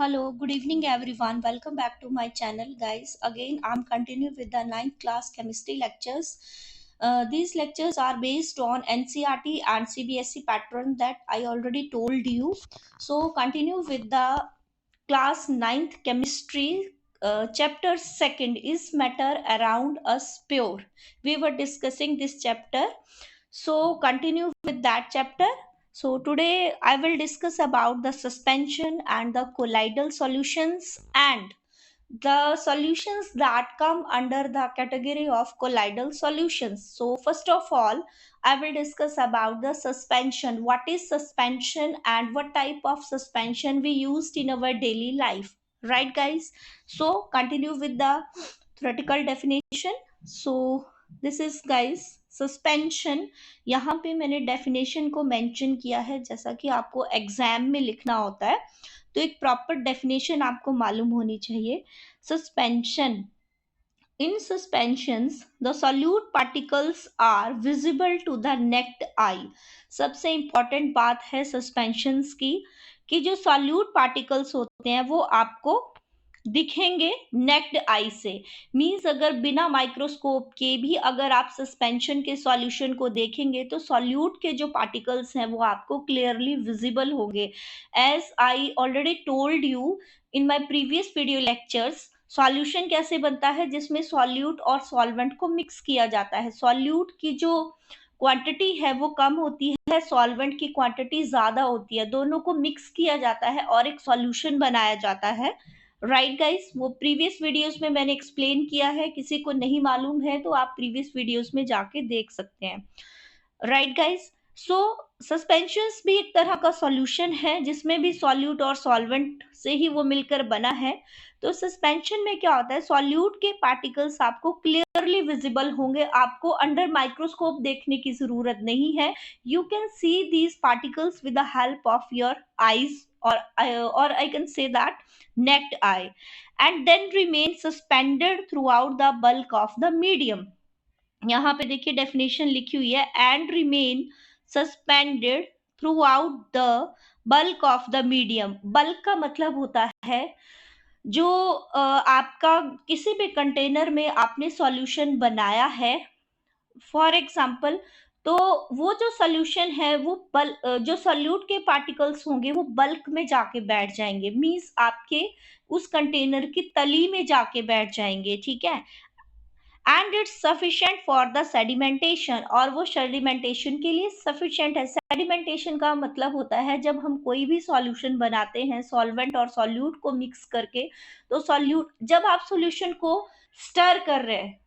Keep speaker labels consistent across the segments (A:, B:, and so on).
A: Hello, good evening everyone. Welcome back to my channel, guys. Again, I'm continuing with the ninth class chemistry lectures. These lectures are based on NCERT and CBSE pattern that I already told you. So, continue with the class ninth chemistry. Chapter second is matter around us pure. We were discussing this chapter, so continue with that chapter. So today I will discuss about the suspension and the colloidal solutions and the solutions that come under the category of colloidal solutions. So first of all, I will discuss about the suspension. What is suspension and what type of suspension we used in our daily life, right guys? So continue with the theoretical definition. So this is guys suspension. यहाँ पे मैंने definition को mention किया है, जैसा कि आपको exam में लिखना होता है तो एक प्रॉपर डेफिनेशन आपको मालूम होनी चाहिए. Suspension. In suspensions, the solute particles are visible to the naked eye. सबसे important बात है suspensions की कि जो solute particles होते हैं वो आपको दिखेंगे नेक्ड आई से. मींस अगर बिना माइक्रोस्कोप के भी अगर आप सस्पेंशन के सॉल्यूशन को देखेंगे तो सॉल्यूट के जो पार्टिकल्स हैं वो आपको क्लियरली विजिबल होंगे. As I already told you in my previous video lectures, solution कैसे बनता है जिसमें सॉल्यूट और सॉल्वेंट को मिक्स किया जाता है. सॉल्यूट की जो क्वांटिटी है वो कम होती है, सॉल्वेंट की क्वांटिटी ज्यादा होती है, दोनों को मिक्स किया जाता है और एक सॉल्यूशन बनाया जाता है. राइट गाइस, वो प्रीवियस वीडियोस में मैंने एक्सप्लेन किया है, किसी को नहीं मालूम है तो आप प्रीवियस वीडियोस में जाके देख सकते हैं. राइट गाइस, सो सस्पेंशंस भी एक तरह का सॉल्यूशन है जिसमें भी सॉल्यूट और सॉल्वेंट से ही वो मिलकर बना है. तो सस्पेंशन में क्या होता है, सॉल्यूट के पार्टिकल्स आपको क्लियरली विजिबल होंगे, आपको अंडर माइक्रोस्कोप देखने की जरूरत नहीं है. You can C these particles with the help of your eyes or I can say that naked eye, and then remain suspended throughout the bulk of the medium. यहाँ पे देखिए डेफिनेशन लिखी हुई है, and remain suspended through out the bulk of the medium. Bulk का मतलब होता है जो आपका किसी भी कंटेनर में आपने सॉल्यूशन बनाया है, फॉर एग्जाम्पल, तो वो जो सोल्यूशन है वो जो सोल्यूट के पार्टिकल्स होंगे वो बल्क में जाके बैठ जाएंगे, मींस आपके उस कंटेनर की तली में जाके बैठ जाएंगे. ठीक है, and it's sufficient for the sedimentation, और वो सेडिमेंटेशन के लिए सफिशिएंट है. सेडिमेंटेशन का मतलब होता है जब हम कोई भी सॉल्यूशन बनाते हैं सॉल्वेंट और सॉल्यूट को मिक्स करके, तो सॉल्यूट जब आप सॉल्यूशन को स्टर कर रहे हैं,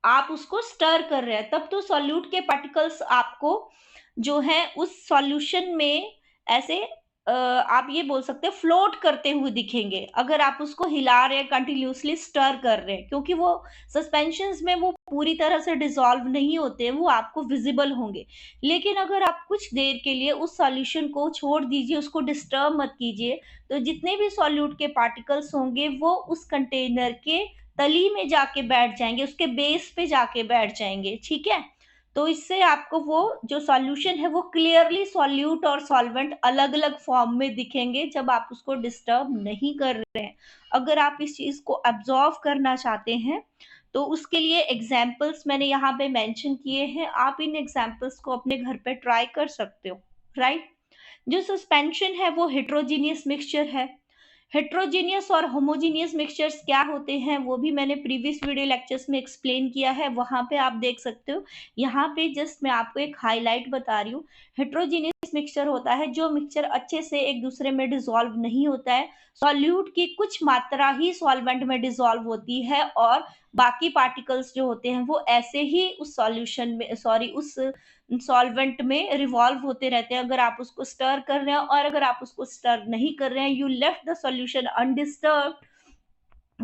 A: आप उसको स्टर कर रहे हैं, तब तो सॉल्यूट के पार्टिकल्स आपको जो है उस सॉल्यूशन में ऐसे आप ये बोल सकते हैं फ्लोट करते हुए दिखेंगे अगर आप उसको हिला रहे हैं, कंटिन्यूसली स्टर कर रहे हैं, क्योंकि वो सस्पेंशंस में वो पूरी तरह से डिसॉल्व नहीं होते, वो आपको विजिबल होंगे. लेकिन अगर आप कुछ देर के लिए उस सॉल्यूशन को छोड़ दीजिए, उसको डिस्टर्ब मत कीजिए, तो जितने भी सॉल्यूट के पार्टिकल्स होंगे वो उस कंटेनर के तली में जाके बैठ जाएंगे, उसके बेस पे जाके बैठ जाएंगे. ठीक है, तो इससे आपको वो जो सॉल्यूशन है वो क्लियरली सॉल्यूट और सॉल्वेंट अलग अलग फॉर्म में दिखेंगे जब आप उसको डिस्टर्ब नहीं कर रहे हैं. अगर आप इस चीज को एब्जॉर्व करना चाहते हैं तो उसके लिए एग्जाम्पल्स मैंने यहाँ पे मेंशन किए हैं, आप इन एग्जाम्पल्स को अपने घर पे ट्राई कर सकते हो. राइट, जो सस्पेंशन है वो हेट्रोजीनियस मिक्सचर है. हेट्रोजीनियस और होमोजीनियस मिक्सचर्स क्या होते हैं वो भी मैंने प्रीवियस वीडियो लेक्चर्स में एक्सप्लेन किया है, वहां पे आप देख सकते हो. यहाँ पे जस्ट मैं आपको एक हाईलाइट बता रही हूँ. हेट्रोजीनियस मिक्सचर होता है जो मिक्सचर अच्छे से एक दूसरे में डिसॉल्व नहीं होता है, सॉल्यूट की कुछ मात्रा ही सॉल्वेंट में डिसॉल्व होती है और बाकी पार्टिकल्स जो होते हैं वो ऐसे ही उस सॉल्यूशन में उस सॉल्वेंट में रिवॉल्व होते रहते हैं. अगर आप उसको स्टर कर रहे हैं और अगर आप उसको स्टर नहीं कर रहे हैं, you left the solution undisturbed,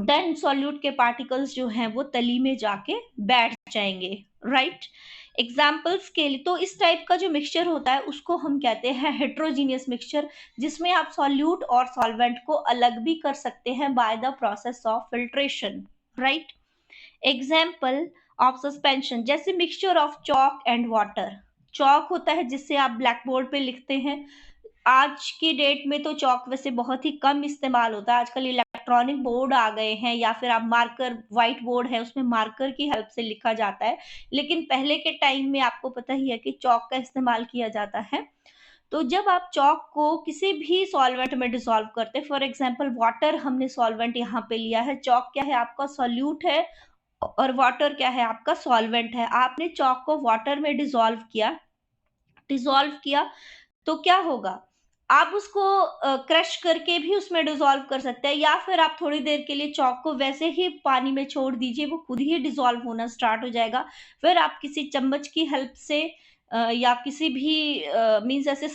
A: then solute के पार्टिकल्स जो हैं वो तली में जाके बैठ जाएंगे. राइट, एग्जाम्पल्स के लिए तो इस टाइप का जो मिक्सचर होता है उसको हम कहते हैं हेट्रोजीनियस मिक्सचर, जिसमें आप सॉल्यूट और सॉल्वेंट को अलग भी कर सकते हैं by the process of filtration. Right, example of suspension जैसे mixture of chalk and water. Chalk होता है जिससे आप ब्लैक बोर्ड पे लिखते हैं, आज की डेट में तो चॉक वैसे बहुत ही कम इस्तेमाल होता है। आजकल इलेक्ट्रॉनिक बोर्ड आ गए हैं या फिर आप मार्कर, व्हाइट बोर्ड है उसमें मार्कर की हेल्प से लिखा जाता है। लेकिन पहले के टाइम में आपको पता ही है कि चॉक का इस्तेमाल किया जाता है। तो जब आप चॉक को किसी भी सॉल्वेंट में डिसॉल्व करते हैं, फॉर एग्जांपल वाटर हमने सॉल्वेंट यहाँ पे लिया है, चॉक क्या है आपका सॉल्यूट है और वाटर क्या है आपका सॉल्वेंट है। आपने चॉक को वाटर में डिसॉल्व किया तो क्या होगा? आप उसको क्रश करके भी उसमें डिसॉल्व कर सकते हैं या फिर आप थोड़ी देर के लिए चॉक को वैसे ही पानी में छोड़ दीजिए, वो खुद ही डिसॉल्व होना स्टार्ट हो जाएगा। फिर आप किसी चम्मच की हेल्प से या किसी भी मीन्स ऐसे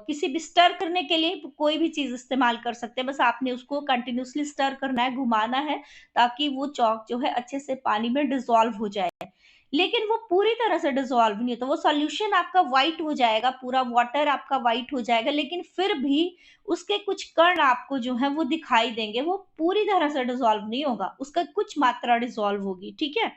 A: किसी भी स्टर करने के लिए कोई भी चीज़ इस्तेमाल कर सकते हैं। बस आपने उसको कंटिन्यूअसली स्टर करना है, घुमाना है, ताकि वो चॉक जो है अच्छे से पानी में डिसॉल्व हो जाए। लेकिन वो पूरी तरह से डिसॉल्व नहीं होता, वो सॉल्यूशन आपका व्हाइट हो जाएगा, पूरा वाटर आपका व्हाइट हो जाएगा, लेकिन फिर भी उसके कुछ कण आपको जो है वो दिखाई देंगे, वो पूरी तरह से डिसॉल्व नहीं होगा, उसका कुछ मात्रा डिसॉल्व होगी, ठीक है।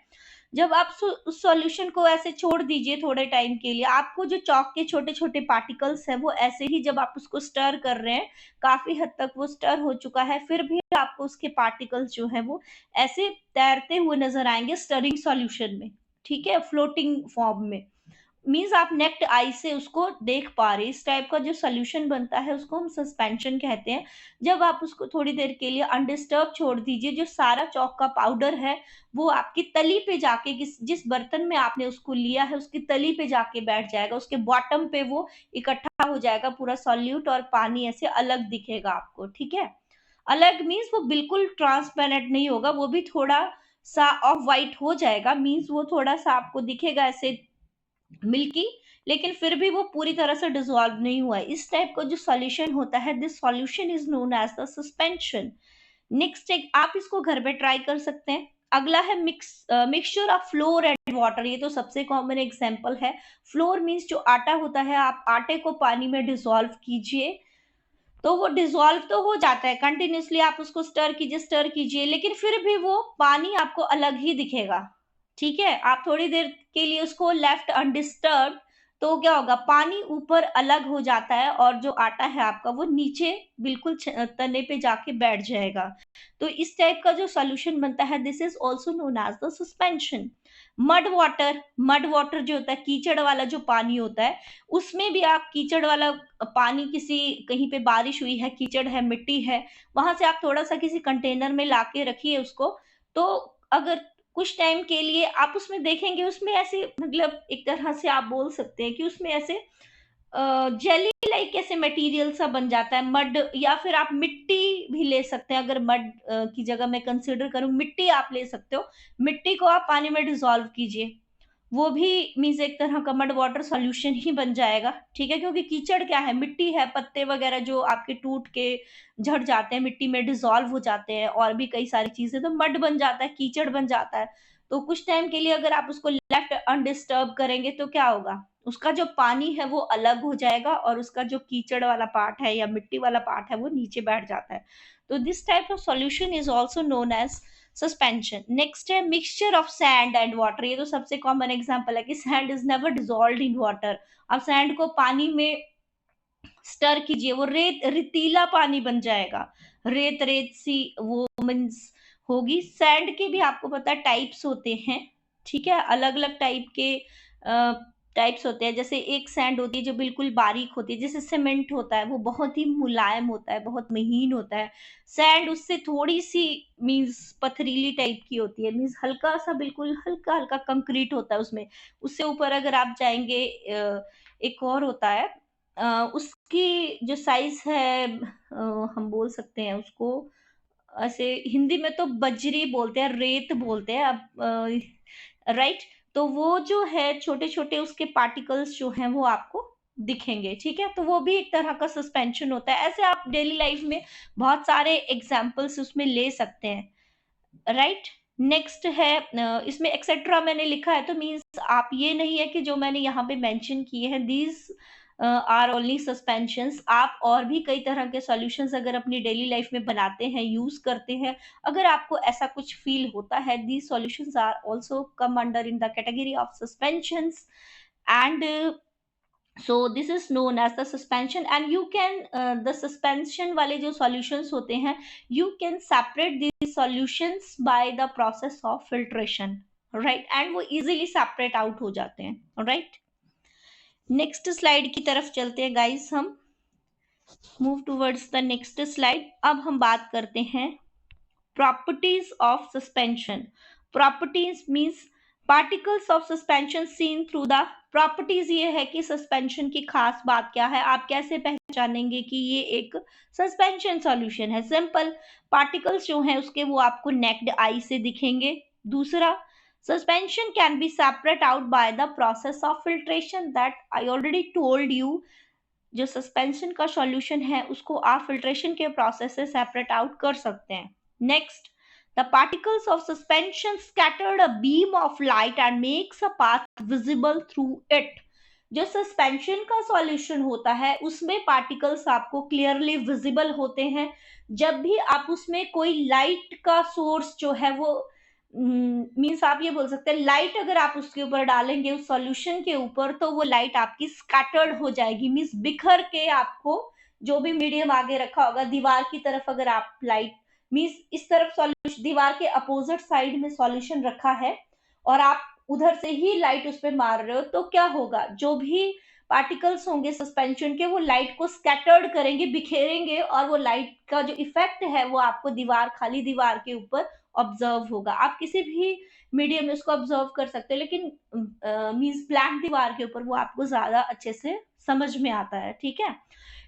A: जब आप उस सॉल्यूशन को ऐसे छोड़ दीजिए थोड़े टाइम के लिए, आपको जो चॉक के छोटे छोटे पार्टिकल्स हैं वो ऐसे ही, जब आप उसको स्टर कर रहे हैं, काफी हद तक वो स्टर हो चुका है, फिर भी आपको उसके पार्टिकल्स जो है वो ऐसे तैरते हुए नजर आएंगे स्टरिंग सॉल्यूशन में, ठीक है, फ्लोटिंग फॉर्म में। मीन्स आप नेक्ट आई से उसको देख पा रहे हैं। इस टाइप का जो सोल्यूशन बनता है उसको हम सस्पेंशन कहते हैं। जब आप उसको थोड़ी देर के लिए अनडिस्टर्ब छोड़ दीजिए, जो सारा चौक का पाउडर है वो आपकी तली पे जाके, जिस बर्तन में आपने उसको लिया है उसकी तली पे जाके बैठ जाएगा, उसके बॉटम पे वो इकट्ठा हो जाएगा, पूरा सॉल्यूट और पानी ऐसे अलग दिखेगा आपको, ठीक है। अलग मीन्स वो बिल्कुल ट्रांसपेरेंट नहीं होगा, वो भी थोड़ा सा ऑफ वाइट हो जाएगा, मीन्स वो थोड़ा सा आपको दिखेगा ऐसे मिल्की, लेकिन फिर भी वो पूरी तरह से डिसॉल्व नहीं हुआ है। इस टाइप का जो सॉल्यूशन होता है, this solution is known as the suspension. Next एक आप इसको घर पे ट्राई कर सकते हैं। अगला है mixture of floor and water, ये तो सबसे कॉमन एग्जांपल है। फ्लोर मीन्स जो आटा होता है, आप आटे को पानी में डिसॉल्व कीजिए तो वो डिसॉल्व तो हो जाता है, कंटिन्यूअसली आप उसको स्टर कीजिए, लेकिन फिर भी वो पानी आपको अलग ही दिखेगा, ठीक है। आप थोड़ी देर के लिए उसको लेफ्ट अनडिस्टर्ब, तो क्या होगा, पानी ऊपर अलग हो जाता है और जो आटा है आपका वो नीचे बिल्कुल तने पे जाके बैठ जाएगा। तो इस टाइप का जो सॉल्यूशन बनता है, this is also known as the suspension. Mud water जो होता है, कीचड़ वाला जो पानी होता है, उसमें भी आप कीचड़ वाला पानी, किसी कहीं पे बारिश हुई है, कीचड़ है, मिट्टी है, वहां से आप थोड़ा सा किसी कंटेनर में लाके रखिए उसको। तो अगर कुछ टाइम के लिए आप उसमें देखेंगे, उसमें ऐसे मतलब एक तरह से आप बोल सकते हैं कि उसमें ऐसे जेली लाइक ऐसे मटेरियल सा बन जाता है, मड, या फिर आप मिट्टी भी ले सकते हैं। अगर मड की जगह मैं कंसिडर करूं, मिट्टी आप ले सकते हो। मिट्टी को आप पानी में डिसॉल्व कीजिए, वो भी मीन्स एक तरह का मड वाटर सॉल्यूशन ही बन जाएगा, ठीक है। क्योंकि कीचड़ क्या है, मिट्टी है, पत्ते वगैरह जो आपके टूट के झड़ जाते हैं, मिट्टी में डिसॉल्व हो जाते हैं, और भी कई सारी चीजें, तो मड बन जाता है, कीचड़ बन जाता है। तो कुछ टाइम के लिए अगर आप उसको लेफ्ट अनडिस्टर्ब करेंगे तो क्या होगा, उसका जो पानी है वो अलग हो जाएगा और उसका जो कीचड़ वाला पार्ट है या मिट्टी वाला पार्ट है वो नीचे बैठ जाता है। तो this type of solution is also known as suspension. Next है mixture of sand and water, ये तो सबसे कॉमन एग्जांपल है कि sand is never dissolved in water. आप सैंड को पानी में स्टर कीजिए, वो रेतीला पानी बन जाएगा, रेत रेत सी वो मीन्स होगी। सैंड के भी आपको पता है टाइप्स होते हैं, ठीक है, अलग अलग टाइप के टाइप्स होते हैं। जैसे एक सैंड होती है जो बिल्कुल बारीक होती है, जैसे सीमेंट होता है, वो बहुत ही मुलायम होता है, बहुत महीन होता है। सैंड उससे थोड़ी सी मीन्स पथरीली टाइप की होती है, मीन्स हल्का सा, बिल्कुल हल्का हल्का कंक्रीट होता है उसमें। उससे ऊपर अगर आप जाएंगे, एक और होता है, उसकी जो साइज है, हम बोल सकते हैं उसको ऐसे, हिंदी में तो बजरी बोलते हैं, रेत बोलते हैं अब, राइट। तो वो जो है छोटे छोटे उसके पार्टिकल्स जो हैं वो आपको दिखेंगे, ठीक है। तो वो भी एक तरह का सस्पेंशन होता है। ऐसे आप डेली लाइफ में बहुत सारे एग्जाम्पल्स उसमें ले सकते हैं, राइट। नेक्स्ट है, इसमें एक्सेट्रा मैंने लिखा है, तो मीन्स आप, ये नहीं है कि जो मैंने यहाँ पे मेंशन किए हैं दीज आर ओनली सस्पेंशंस। आप और भी कई तरह के सॉल्यूशंस अगर अपनी डेली लाइफ में बनाते हैं, यूज करते हैं, अगर आपको ऐसा कुछ फील होता है, these solutions are also come under in the category of suspensions and so this is known as the suspension and you can the suspension वाले जो सॉल्यूशंस होते हैं, you can separate these solutions by the process of filtration, right, and वो easily separate out हो जाते हैं, right. Next slide की तरफ चलते हैं गाइस, हम move towards the next slide. अब हम बात करते हैं properties of suspension. Properties means particles of suspension seen through the, properties ये है कि सस्पेंशन की खास बात क्या है, आप कैसे पहचानेंगे कि ये एक सस्पेंशन सॉल्यूशन है। सिंपल, पार्टिकल्स जो हैं उसके वो आपको नेक्ड आई से दिखेंगे। दूसरा, suspension can be separate out by the process of filtration, that I already told you. जो सस्पेंशन का सॉल्यूशन है उसको आप फिल्ट्रेशन के प्रोसेस से सेपरेट आउट कर सकते हैं। Next, the particles of suspension scattered a beam of light and makes a path visible through it. जो सस्पेंशन का सॉल्यूशन होता है उसमें पार्टिकल्स आपको क्लियरली विजिबल होते हैं जब भी आप उसमें कोई लाइट का सोर्स जो है वो मीन्स आप ये बोल सकते हैं लाइट अगर आप उसके ऊपर डालेंगे उस सॉल्यूशन के ऊपर तो वो लाइट आपकी स्कैटर्ड हो जाएगी, मीन्स बिखर के आपको जो भी मीडियम आगे रखा होगा दीवार की तरफ, अगर आप लाइट मीन्स इस तरफ सॉल्यूशन दीवार के अपोजिट साइड में सॉल्यूशन रखा है और आप उधर से ही लाइट उस पर मार रहे हो तो क्या होगा, जो भी पार्टिकल्स होंगे सस्पेंशन के वो लाइट को स्कैटर्ड करेंगे, बिखेरेंगे और वो लाइट का जो इफेक्ट है वो आपको दीवार, खाली दीवार के ऊपर ऑब्जर्व होगा। आप किसी भी मीडियम में उसको ऑब्जर्व कर सकते हो लेकिन मीन्स ब्लैक दीवार के ऊपर वो आपको ज्यादा अच्छे से समझ में आता है, ठीक है।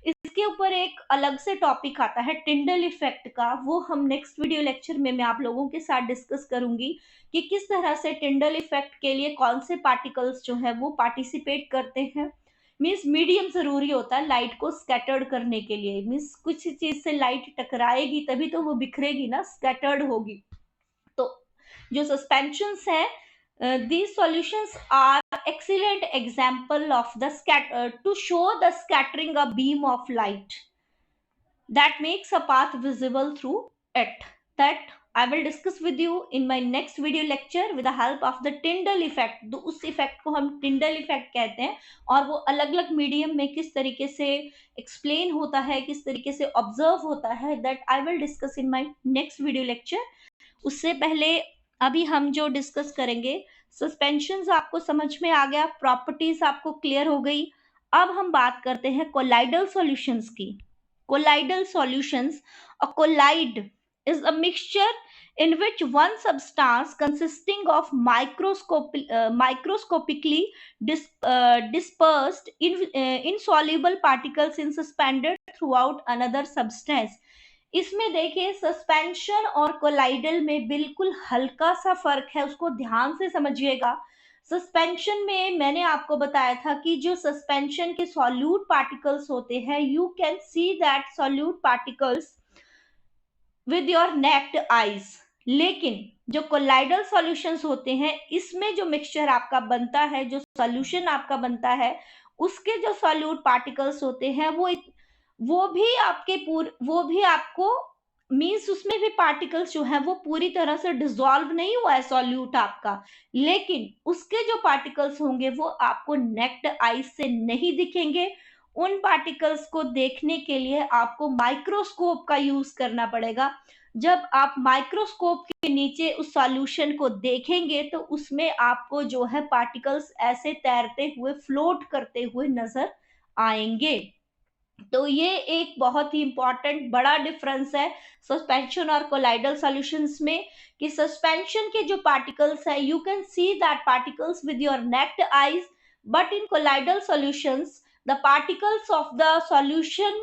A: इसके ऊपर एक अलग से टॉपिक आता है टिंडल इफेक्ट का, वो हम नेक्स्ट वीडियो लेक्चर में मैं आप लोगों के साथ डिस्कस करूंगी कि किस तरह से टिंडल इफेक्ट के लिए कौन से पार्टिकल्स जो है वो पार्टिसिपेट करते हैं। मीन्स मीडियम जरूरी होता है लाइट को स्कैटर्ड करने के लिए, मीन्स कुछ चीज से लाइट टकराएगी तभी तो वो बिखरेगी ना, स्कैटर्ड होगी। तो जो सस्पेंशंस है, these solutions are excellent example of the to show the scattering a beam of light that makes a path visible through it, that I will discuss with you in my next video lecture with the help of the Tyndall effect। तो उस effect को हम Tyndall effect कहते हैं और वो अलग अलग मीडियम में किस तरीके से एक्सप्लेन होता है, किस तरीके से ऑब्जर्व होता है, that I will discuss in my next video lecture। उससे पहले अभी हम जो डिस्कस करेंगे, सस्पेंशंस आपको समझ में आ गया, प्रॉपर्टीज आपको क्लियर हो गई। अब हम बात करते हैं कोलाइडल सॉल्यूशंस की। Colloidal solutions, a colloid is a mixture in which one substance consisting of microscopically dispersed insoluble particles is suspended throughout another substance। इसमें देखिए सस्पेंशन और कोलाइडल में बिल्कुल हल्का सा फर्क है, उसको ध्यान से समझिएगा। सस्पेंशन में मैंने आपको बताया था कि जो सस्पेंशन के सॉल्यूट पार्टिकल्स होते हैं, you can see that solute particles with your naked eyes, लेकिन जो कोलाइडल सॉल्यूशंस होते हैं इसमें जो मिक्सचर आपका बनता है, जो सॉल्यूशन आपका बनता है, उसके जो सॉल्यूट पार्टिकल्स होते हैं वो भी आपको मीन्स उसमें भी पार्टिकल्स जो है वो पूरी तरह से डिसॉल्व नहीं हुआ है सॉल्यूट आपका, लेकिन उसके जो पार्टिकल्स होंगे वो आपको नेक्ड आईज से नहीं दिखेंगे। उन पार्टिकल्स को देखने के लिए आपको माइक्रोस्कोप का यूज करना पड़ेगा। जब आप माइक्रोस्कोप के नीचे उस सॉल्यूशन को देखेंगे तो उसमें आपको जो है पार्टिकल्स ऐसे तैरते हुए, फ्लोट करते हुए नजर आएंगे। तो ये एक बहुत ही इंपॉर्टेंट बड़ा डिफरेंस है सस्पेंशन और कोलाइडल सॉल्यूशंस में, कि सस्पेंशन के जो पार्टिकल्स है you can see that particles with your naked eyes, but in colloidal solutions the particles of the solution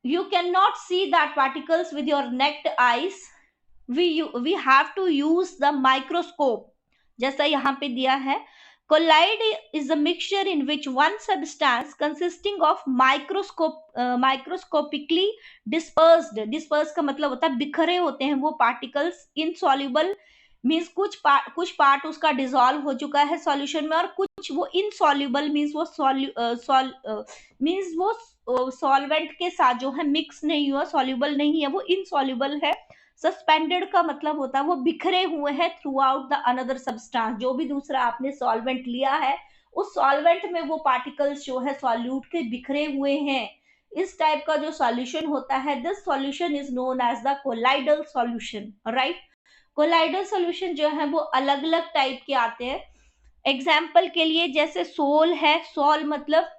A: you cannot see that particles with your naked eyes, we have to use the microscope। जैसा यहाँ पे दिया है, collide is a mixture in which one substance consisting of microscopically dispersed का मतलब होता है बिखरे होते हैं वो particles, insoluble मीन्स कुछ पार्ट उसका डिसॉल्व हो चुका है सॉल्यूशन में और कुछ वो इनसॉल्युबल मीन्स वो सॉल्वेंट के साथ जो है मिक्स नहीं हुआ, सॉल्युबल नहीं है, वो इनसॉल्युबल है। सस्पेंडेड का मतलब होता है वो बिखरे हुए हैं through out the another substance, जो भी दूसरा आपने सॉल्वेंट लिया है उस सॉल्वेंट में वो पार्टिकल्स जो है सॉल्यूट के बिखरे हुए हैं, इस टाइप का जो सॉल्यूशन होता है, this solution is known as the colloidal solution, right. Colloidal solution जो है वो अलग अलग टाइप के आते हैं। एग्जाम्पल के लिए जैसे सोल है, सोल मतलब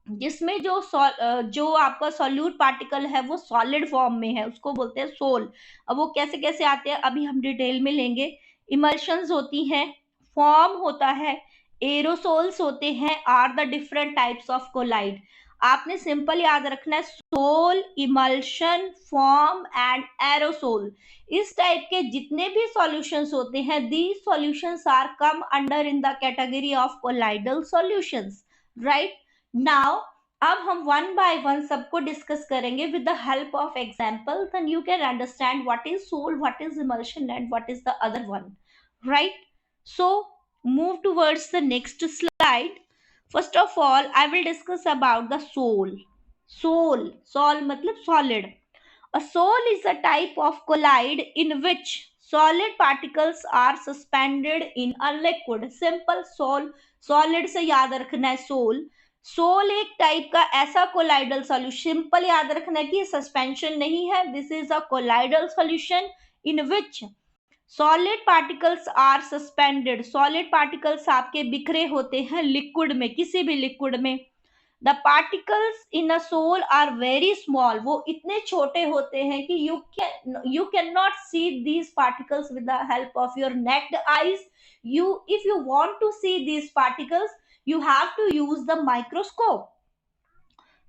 A: जिसमें जो आपका सॉल्यूट पार्टिकल है वो सॉलिड फॉर्म में है, उसको बोलते हैं सोल। अब वो कैसे कैसे आते हैं अभी हम डिटेल में लेंगे। इमल्शंस होती हैं, फॉर्म होता है, एरोसोल्स होते हैं, are the different types of colloid. आपने सिंपल याद रखना है, sol, emulsion, foam and aerosol, इस टाइप के जितने भी सॉल्यूशंस होते हैं, these solutions are come under in the category of colloidal solutions, right. Now अब हम वन बाय वन सबको डिस्कस करेंगे with the help of example, then you can understand what is sol, what is emulsion and what is the other one, right. So move towards the next slide. First of all I will discuss about the sol. Sol मतलब solid. A soul is a type of collide in which solid particles are suspended in a liquid. Simple soul, solid से याद रखना है soul. Soul एक type का ऐसा colloidal solution, simple याद रखना है कि सस्पेंशन नहीं है, this is a colloidal solution in which solid particles are suspended. Solid particles आपके बिखरे होते हैं लिक्विड में, किसी भी लिक्विड में। The particles in a sol are very small, वो इतने छोटे होते हैं कि you can not see these particles with the help of your naked eyes. If you want to see these particles you have to use the microscope.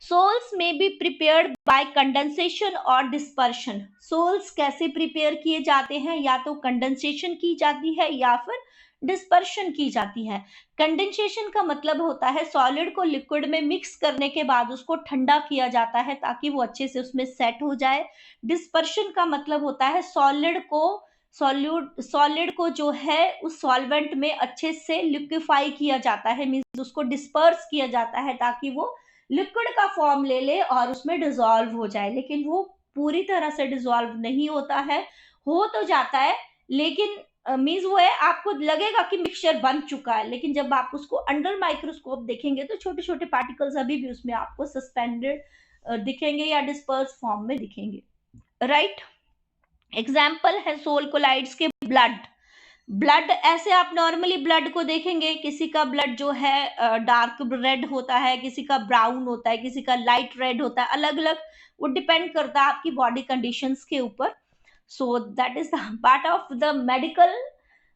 A: Sols may be prepared by condensation और dispersion. Sols कैसे prepare किए जाते हैं, या तो condensation की जाती है या फिर डिस्पर्शन की जाती है। कंडेंसेशन का मतलब होता है सॉलिड को लिक्विड में मिक्स करने के बाद उसको ठंडा किया जाता है ताकि वो अच्छे से उसमें सेट हो जाए। डिस्पर्शन का मतलब होता है सॉलिड को जो है उस सॉल्वेंट में अच्छे से लिक्विफाई किया जाता है, मींस उसको डिस्पर्स किया जाता है ताकि वो लिक्विड का फॉर्म ले ले और उसमें डिसॉल्व हो जाए। लेकिन वो पूरी तरह से डिसॉल्व नहीं होता है, हो तो जाता है लेकिन मीन्स वो है आपको लगेगा कि मिक्सचर बन चुका है, लेकिन जब आप उसको अंडर माइक्रोस्कोप देखेंगे तो छोटे छोटे पार्टिकल्स अभी भी उसमें आपको सस्पेंडेड दिखेंगे या डिस्पर्स फॉर्म में दिखेंगे, राइट। एग्जाम्पल है सोल कोलाइड्स के ब्लड ऐसे आप नॉर्मली ब्लड को देखेंगे, किसी का ब्लड जो है डार्क रेड होता है, किसी का ब्राउन होता है, किसी का लाइट रेड होता है, अलग अलग वो डिपेंड करता है आपकी बॉडी कंडीशंस के ऊपर। So that is the part of the medical,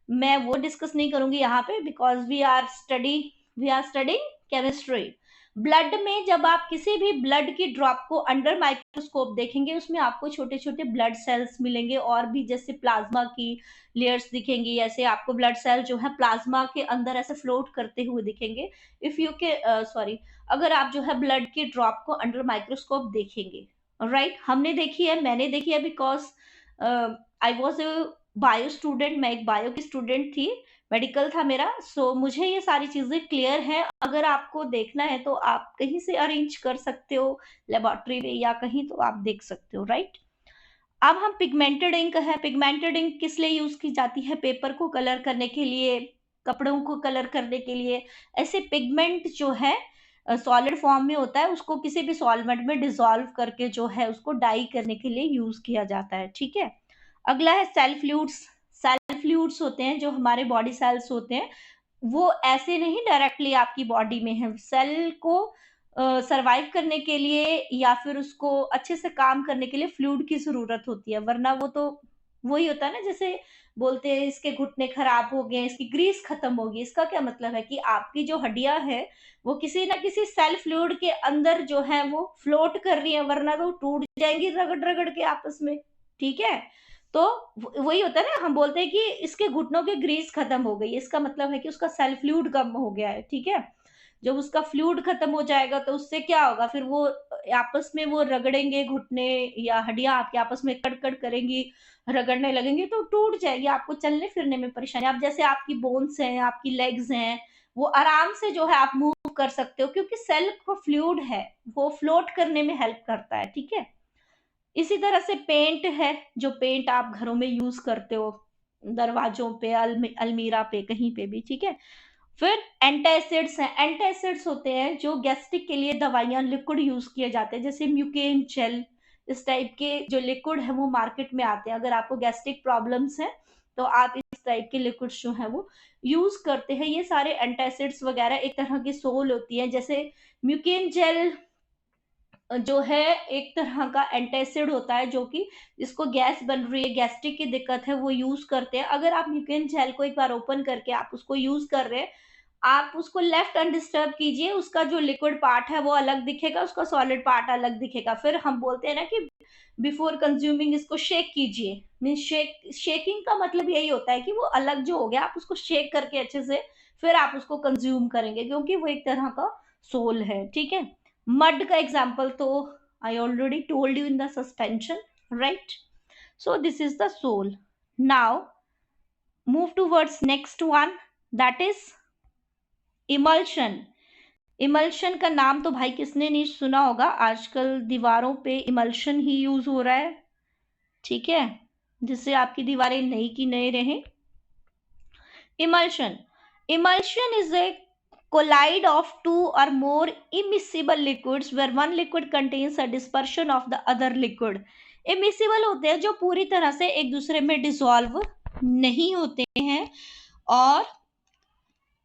A: मैं वो डिस्कस नहीं करूंगी यहाँ पे because we are studying chemistry. Blood में जब आप किसी भी ब्लड की ड्रॉप को अंडर माइक्रोस्कोप देखेंगे उसमें आपको छोटे छोटे ब्लड सेल्स मिलेंगे और भी जैसे प्लाज्मा की लेयर्स दिखेंगी, ऐसे आपको ब्लड सेल जो है प्लाज्मा के अंदर ऐसे फ्लोट करते हुए दिखेंगे। इफ यू के सॉरी अगर आप जो है ब्लड की ड्रॉप को अंडर माइक्रोस्कोप देखेंगे, राइट। हमने देखी है, मैंने देखी है because I was bio student, मैं एक बायो की स्टूडेंट थी, मेडिकल था मेरा। सो मुझे ये सारी चीजें क्लियर हैं। अगर आपको देखना है तो आप कहीं से अरेंज कर सकते हो, लेबोरेटरी में या कहीं, तो आप देख सकते हो, राइट। अब हम पिगमेंटेड इंक है। पिगमेंटेड इंक किस लिए यूज की जाती है? पेपर को कलर करने के लिए, कपड़ों को कलर करने के लिए। ऐसे पिगमेंट जो है सॉलिड फॉर्म में होता है, उसको किसी भी सॉल्वेंट में डिसॉल्व करके जो है उसको डाई करने के लिए यूज किया जाता है, ठीक है। अगला है सेल फ्लूइड्स। सेल फ्लूइड्स होते हैं जो हमारे बॉडी सेल्स होते हैं, वो ऐसे नहीं डायरेक्टली आपकी बॉडी में है। सेल को सरवाइव करने के लिए या फिर उसको अच्छे से काम करने के लिए फ्लूइड की जरूरत होती है, वरना वो तो वही होता है ना, जैसे बोलते हैं इसके घुटने खराब हो गए, इसकी ग्रीस खत्म होगी। इसका क्या मतलब है कि आपकी जो हड्डियां है वो किसी ना किसी सेल फ्लूइड के अंदर जो है वो फ्लोट कर रही है, वरना तो टूट जाएंगी रगड़ रगड़ के आपस में, ठीक है। तो वही होता है ना, हम बोलते हैं कि इसके घुटनों की ग्रीस खत्म हो गई, इसका मतलब है कि उसका सेल फ्लूइड कम हो गया है, ठीक है। जब उसका फ्लूइड खत्म हो जाएगा तो उससे क्या होगा, फिर वो आपस में वो रगड़ेंगे, घुटने या हड्डियां आपके आपस में कड़कड़ करेंगी, रगड़ने लगेंगे तो टूट जाएगी, आपको चलने फिरने में परेशानी। आप जैसे आपकी बोन्स हैं, आपकी लेग्स हैं, वो आराम से जो है आप मूव कर सकते हो क्योंकि सेल को फ्लूइड है, वो फ्लोट करने में हेल्प करता है, ठीक है। इसी तरह से पेंट है, जो पेंट आप घरों में यूज करते हो, दरवाजों पे, अलमीरा पे, कहीं पे भी, ठीक है। फिर एंटासिड्स हैं। एंटासिड्स होते हैं जो गैस्ट्रिक के लिए दवाइयां लिक्विड यूज किए जाते हैं, जैसे म्यूकेन जेल, इस टाइप के जो लिक्विड है वो मार्केट में आते हैं। अगर आपको गैस्ट्रिक प्रॉब्लम्स है तो आप इस टाइप के लिक्विड्स जो है वो यूज करते हैं। ये सारे एंटासिड्स वगैरह एक तरह की सोल होती है। जैसे म्यूकेन जेल जो है एक तरह का एंटासिड होता है, जो कि जिसको गैस बन रही है, गैस्ट्रिक की दिक्कत है, वो यूज करते हैं। अगर आप म्यूकेन जेल को एक बार ओपन करके आप उसको यूज कर रहे हैं, आप उसको लेफ्ट अनडिस्टर्ब कीजिए, उसका जो लिक्विड पार्ट है वो अलग दिखेगा, उसका सॉलिड पार्ट अलग दिखेगा। फिर हम बोलते हैं ना कि बिफोर कंज्यूमिंग इसको शेक कीजिए। मीन शेकिंग का मतलब यही होता है कि वो अलग जो हो गया, आप उसको शेक करके अच्छे से फिर आप उसको कंज्यूम करेंगे, क्योंकि वो एक तरह का सोल है। ठीक है, मड का एग्जाम्पल तो I already told you in the suspension, right? So this is the sol. Now move towards next one, that is emulsion. Emulsion का नाम तो भाई किसने नहीं सुना होगा, आजकल दीवारों पे इमल्शन ही यूज हो रहा है। ठीक है, जिससे आपकी दीवारें नई की नई रहें। Emulsion. Emulsion is a collide of two or more immiscible liquids where one liquid contains a dispersion of the other liquid. Immiscible होते हैं जो पूरी तरह से एक दूसरे में डिसॉल्व नहीं होते हैं, और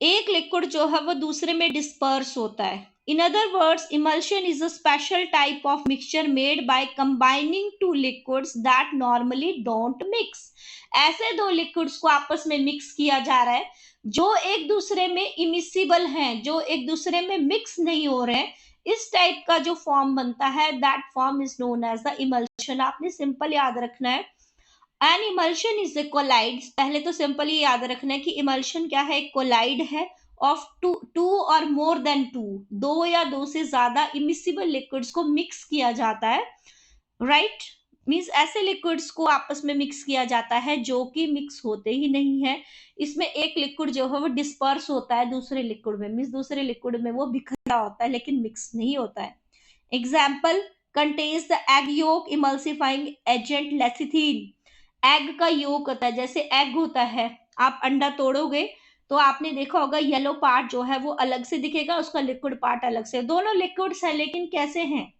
A: एक लिक्विड जो है वो दूसरे में डिस्पर्स होता है। In other words, emulsion is a special type of mixture made by combining two liquids that normally don't mix. ऐसे दो लिक्विड्स को आपस में मिक्स किया जा रहा है जो एक दूसरे में इमिसिबल हैं, जो एक दूसरे में मिक्स नहीं हो रहे हैं। इस टाइप का जो फॉर्म बनता है, that form is known as the emulsion. आपने सिंपल याद रखना है, an emulsion is a colloid. पहले तो सिंपल ये याद रखना है कि इमल्शन क्या है, एक कोलाइड है ऑफ टू और मोर देन टू, दो या दो से ज्यादा इमिसिबल लिक्विड्स को मिक्स किया जाता है, राइट? मीन्स ऐसे लिक्विड्स को आपस में मिक्स किया जाता है जो कि मिक्स होते ही नहीं है। इसमें एक लिक्विड जो है वो डिस्पर्स होता है दूसरे लिक्विड में, मीन्स दूसरे लिक्विड में वो बिखरा होता है लेकिन मिक्स नहीं होता है। Example, contains the egg yolk emulsifying agent lecithin. Egg का योक होता है, जैसे एग होता है, आप अंडा तोड़ोगे तो आपने देखा होगा येलो पार्ट जो है वो अलग से दिखेगा, उसका लिक्विड पार्ट अलग से। दोनों लिक्विड्स है लेकिन कैसे हैं,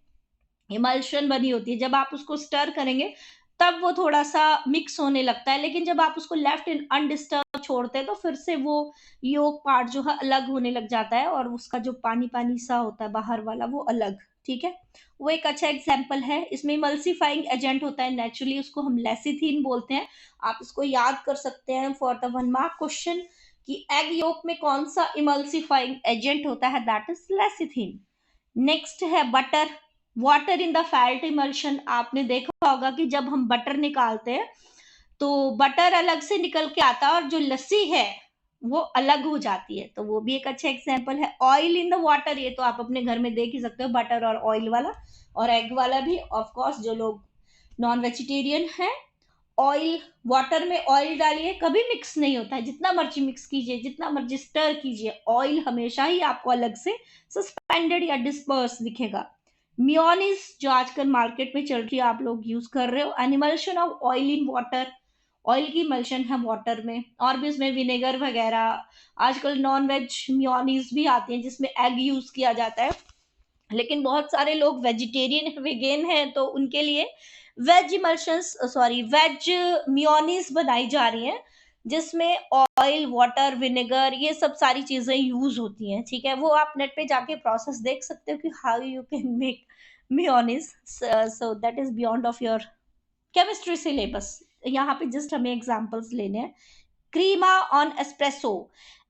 A: इमल्शन बनी होती है। जब आप उसको स्टर करेंगे तब वो थोड़ा सा मिक्स होने लगता है, लेकिन जब आप उसको लेफ्ट इन अनडिस्टर्ब छोड़ते हैं तो फिर से वो योक पार्ट जो है अलग होने लग जाता है, और उसका जो पानी पानी सा होता है बाहर वाला वो अलग। ठीक है, वो एक अच्छा एग्जाम्पल है। इसमें इमल्सिफाइंग एजेंट होता है, नेचुरली उसको हम लेसिथिन बोलते हैं। आप इसको याद कर सकते हैं फॉर द 1 मार्क क्वेश्चन कि एग योक में कौन सा इमल्सिफाइंग एजेंट होता है, दैट इज लेसिथिन। नेक्स्ट है butter. Water in the fat emulsion. आपने देखा होगा कि जब हम बटर निकालते हैं तो बटर अलग से निकल के आता है और जो लस्सी है वो अलग हो जाती है, तो वो भी एक अच्छा एग्जांपल है। ऑयल इन द वाटर, ये तो आप अपने घर में देख ही सकते हो, बटर और ऑयल वाला, और एग वाला भी। ऑफ कोर्स जो लोग नॉन वेजिटेरियन है, ऑयल, वाटर में ऑयल डालिए, कभी मिक्स नहीं होता है, जितना मर्जी मिक्स कीजिए, जितना मर्जी स्टर कीजिए, ऑयल हमेशा ही आपको अलग से सस्पेंडेड या डिस्पर्स दिखेगा। मियोनीज जो आजकल मार्केट में चल रही है, आप लोग यूज कर रहे हो, an emulsion of oil in water. Oil की इमल्शन है वाटर में, और भी उसमें विनेगर वगैरह। आजकल नॉन वेज मियोनीज भी आती है जिसमें एग यूज किया जाता है, लेकिन बहुत सारे लोग वेजिटेरियन वेगेन हैं तो उनके लिए veg emulsions, sorry veg mayonnaise बनाई जा रही हैं, जिसमें ऑयल, वाटर, विनेगर, ये सब सारी चीजें यूज होती हैं। ठीक है, वो आप नेट पे जाके प्रोसेस देख सकते हो कि how you can make mayonnaise. So that is beyond of your chemistry syllabus. यहाँ पे जस्ट हमें एग्जांपल्स लेने हैं। Crema on espresso,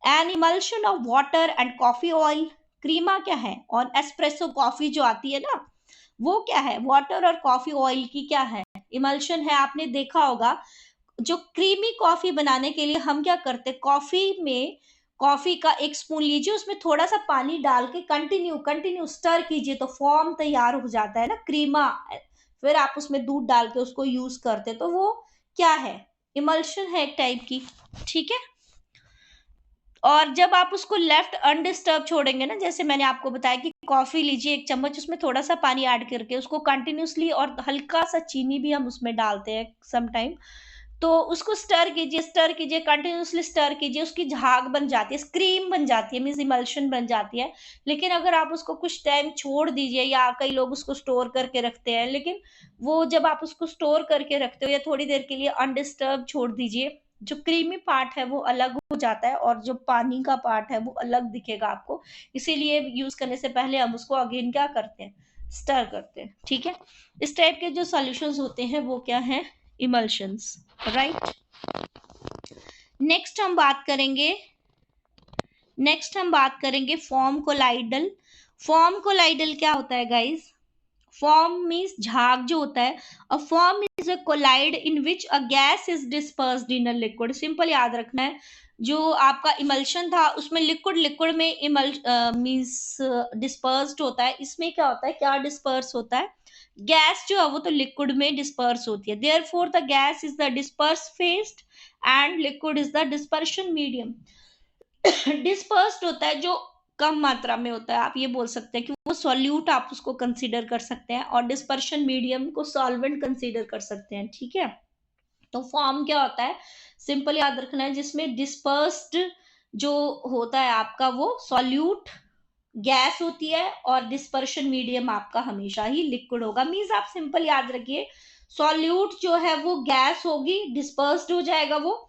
A: an emulsion of water and coffee oil. Crema क्या है, ऑन एस्प्रेसो कॉफी जो आती है ना, वो क्या है, वाटर और कॉफी ऑयल की क्या है, इमल्शन है। आपने देखा होगा जो क्रीमी कॉफी बनाने के लिए हम क्या करते, कॉफी में कॉफी का एक स्पून लीजिए, उसमें थोड़ा सा पानी डाल के कंटिन्यू कंटिन्यू स्टर कीजिए तो फॉर्म तैयार हो जाता है ना, क्रीमा। फिर आप उसमें दूध डाल के उसको यूज करते, तो वो क्या है, इमल्शन है एक टाइप की। ठीक है, और जब आप उसको लेफ्ट अनडिस्टर्ब छोड़ेंगे ना, जैसे मैंने आपको बताया कि कॉफी लीजिए 1 चम्मच, उसमें थोड़ा सा पानी ऐड करके उसको कंटिन्यूसली, और हल्का सा चीनी भी हम उसमें डालते हैं सम टाइम, तो उसको स्टर कीजिए, कंटिन्यूअसली स्टर कीजिए, उसकी झाग बन जाती है, क्रीम बन जाती है, मीन्स इमल्शन बन जाती है। लेकिन अगर आप उसको कुछ टाइम छोड़ दीजिए, या कई लोग उसको स्टोर करके रखते हैं, लेकिन वो जब आप उसको स्टोर करके रखते हो या थोड़ी देर के लिए अनडिस्टर्ब छोड़ दीजिए, जो क्रीमी पार्ट है वो अलग हो जाता है और जो पानी का पार्ट है वो अलग दिखेगा आपको। इसीलिए यूज करने से पहले हम उसको अगेन क्या करते हैं, स्टर करते हैं। ठीक है, इस टाइप के जो सॉल्यूशंस होते हैं वो क्या है, इमल्शंस, राइट। नेक्स्ट हम बात करेंगे फॉर्म कोलाइडल। फॉर्म कोलाइडल क्या होता है गाइस? फॉर्म मीन्स झाग जो होता है, a form is a colloid in which a gas is dispersed in a liquid. Simple याद रखना है, जो आपका इमल्शन था उसमें लिक्विड लिक्विड में मीन्स डिस्पर्स्ड होता है, इसमें क्या होता है, क्या डिस्पर्स होता है, गैस जो है वो तो लिक्विड में डिस्पर्स होती है। Therefore the gas is the disperse phase and liquid is the dispersion medium. Dispersed होता है जो कम मात्रा में होता है, आप ये बोल सकते हैं कि वो सॉल्यूट आप उसको कंसीडर कर सकते हैं, और डिस्पर्शन मीडियम को सॉल्वेंट कंसीडर कर सकते हैं। ठीक है, तो फॉर्म क्या होता है, सिंपल याद रखना है, जिसमें डिस्पर्स्ड जो होता है आपका वो सॉल्यूट गैस होती है, और डिस्पर्शन मीडियम आपका हमेशा ही लिक्विड होगा। मीन्स आप सिंपल याद रखिए, सॉल्यूट जो है वो गैस होगी, डिस्पर्स्ड हो जाएगा वो,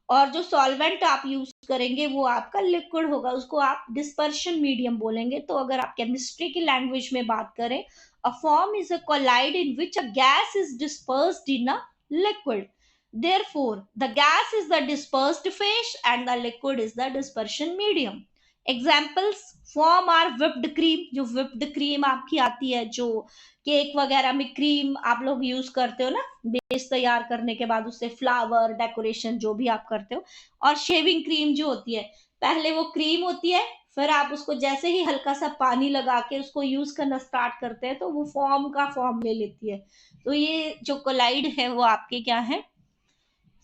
A: और जो सॉल्वेंट आप यूज करेंगे वो आपका लिक्विड होगा, उसको आप डिस्पर्शन मीडियम बोलेंगे। तो अगर आप केमिस्ट्री की लैंग्वेज में बात करें, a form is a colloid in which a gas is dispersed in a liquid. Therefore, the gas is the dispersed phase and the liquid is the dispersion medium. Examples form are whipped cream, जो whipped cream आपकी आती है, जो cake वगैरह में cream आप लोग use करते हो ना, बेस तैयार करने के बाद उससे फ्लावर डेकोरेशन जो भी आप करते हो। और शेविंग क्रीम जो होती है, पहले वो क्रीम होती है, फिर आप उसको जैसे ही हल्का सा पानी लगा के उसको यूज करना स्टार्ट करते हैं तो वो फॉर्म का फॉर्म ले लेती है। तो ये जो कोलाइड है वो आपके क्या है,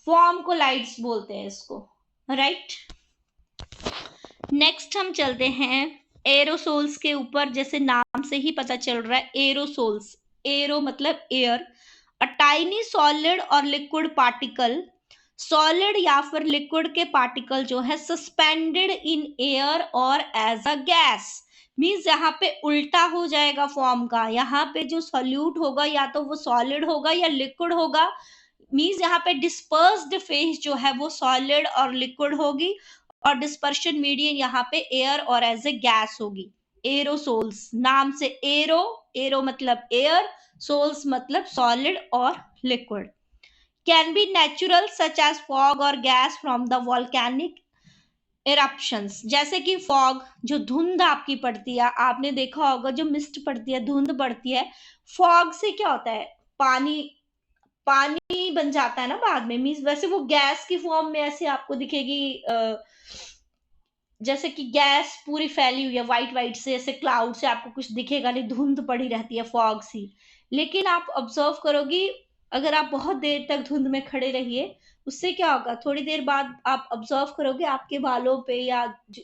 A: फॉर्म कोलाइड्स बोलते हैं इसको, राइट। नेक्स्ट हम चलते हैं एरोसोल्स के ऊपर। जैसे नाम से ही पता चल रहा है, एरोसोल्स, एरो मतलब एयर, अ टाइनी सॉलिड और लिक्विड पार्टिकल, सॉलिड या फिर लिक्विड के पार्टिकल जो है सस्पेंडेड इन एयर और एज अ गैस। मीन्स यहाँ पे उल्टा हो जाएगा फॉर्म का, यहाँ पे जो सॉल्यूट होगा या तो वो सॉलिड होगा या लिक्विड होगा। मीन्स यहाँ पे डिस्पर्स्ड फेज जो है वो सॉलिड और लिक्विड होगी, और डिस्पर्शन मीडियम यहाँ पे एयर और एज ए गैस होगी। एरोसोल्स, नाम से एरो, एरो मतलब एयर, सोल्स मतलब सॉलिड और liquid. Can be natural such as fog और gas from the volcanic eruptions. जैसे कि फॉग, जो धुंध आपकी पड़ती है, आपने देखा होगा जो मिस्ट पड़ती है, धुंध पड़ती है, फॉग से क्या होता है, पानी पानी बन जाता है ना बाद में। मीन्स वैसे वो गैस की फॉर्म में ऐसे आपको दिखेगी, जैसे कि गैस पूरी फैली हुई है व्हाइट व्हाइट से, ऐसे क्लाउड से आपको कुछ दिखेगा नहीं, धुंध पड़ी रहती है, फॉग सी। लेकिन आप ऑब्जर्व करोगी, अगर आप बहुत देर तक धुंध में खड़े रहिए, उससे क्या होगा, थोड़ी देर बाद आप ऑब्जर्व करोगे आपके बालों पे या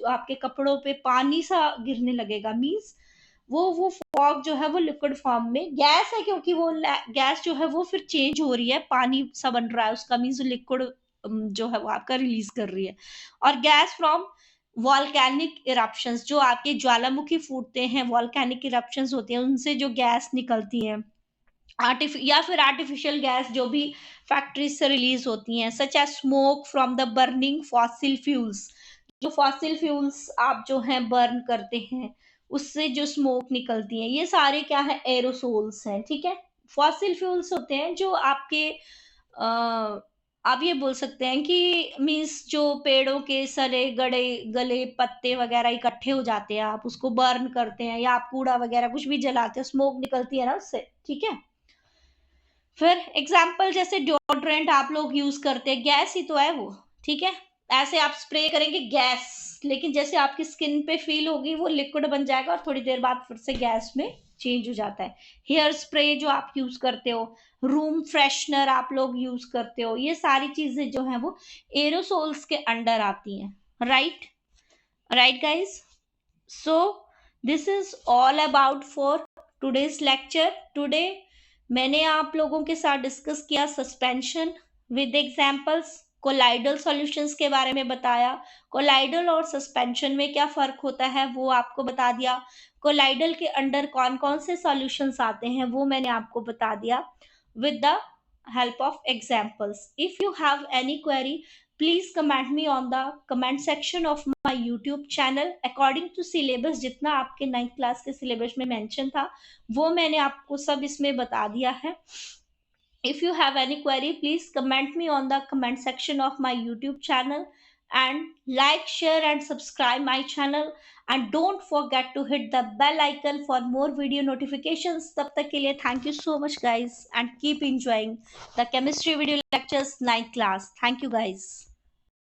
A: आपके कपड़ों पे पानी सा गिरने लगेगा। मीन्स वो फॉग जो है वो लिक्विड फॉर्म में, गैस है क्योंकि वो गैस जो है वो फिर चेंज हो रही है, पानी सा बन रहा है उसका, मीन्स लिक्विड जो है वो आपका रिलीज कर रही है। और गैस फ्रॉम वॉल्केनिक इरप्शंस, जो आपके ज्वालामुखी फूटते हैं, वॉल्केनिक इरप्शंस होते हैं, उनसे जो गैस निकलती है, या फिर आर्टिफिशियल गैस जो भी फैक्ट्रीज से रिलीज होती हैं, such as smoke from the burning fossil fuels. जो फॉसिल फ्यूल्स आप जो हैं बर्न करते हैं, उससे जो स्मोक निकलती है, ये सारे क्या है, एरोसोल्स हैं। ठीक है, फॉसिल फ्यूल्स होते हैं जो आपके आप ये बोल सकते हैं कि मीन्स जो पेड़ों के सड़े गड़े गले पत्ते वगैरह इकट्ठे हो जाते हैं, आप उसको बर्न करते हैं, या आप कूड़ा वगैरह कुछ भी जलाते हैं, स्मोक निकलती है ना उससे। ठीक है, फिर एग्जाम्पल जैसे डिओड्रेंट आप लोग यूज करते हैं, गैस ही तो है वो। ठीक है, ऐसे आप स्प्रे करेंगे गैस, लेकिन जैसे आपकी स्किन पे फील होगी वो लिक्विड बन जाएगा और थोड़ी देर बाद फिर से गैस में चेंज हो जाता है। हेयर स्प्रे जो आप यूज करते हो, रूम फ्रेशनर आप लोग यूज करते हो, ये सारी चीजें जो है वो एरोसोल्स के अंडर आती हैं, right. Right guys, so this is all about for today's lecture. Today मैंने आप लोगों के साथ डिस्कस किया suspension, with examples. Colloidal solutions के बारे में बताया, कोलाइडल और सस्पेंशन में क्या फर्क होता है वो आपको बता दिया, कोलाइडल के अंडर कौन कौन से सॉल्यूशंस आते हैं वो मैंने आपको बता दिया with the help of examples. If you have any query, please comment me on the comment section of my YouTube channel. According to syllabus, जितना आपके 9th क्लास के सिलेबस में मेंशन था वो मैंने आपको सब इसमें बता दिया है. If you have any query, please comment me on the comment section of my YouTube channel, and like, share and subscribe my channel, and don't forget to hit the bell icon for more video notifications. तब तक के लिए thank you so much guys, and keep enjoying the chemistry video lectures 9th class. Thank you guys.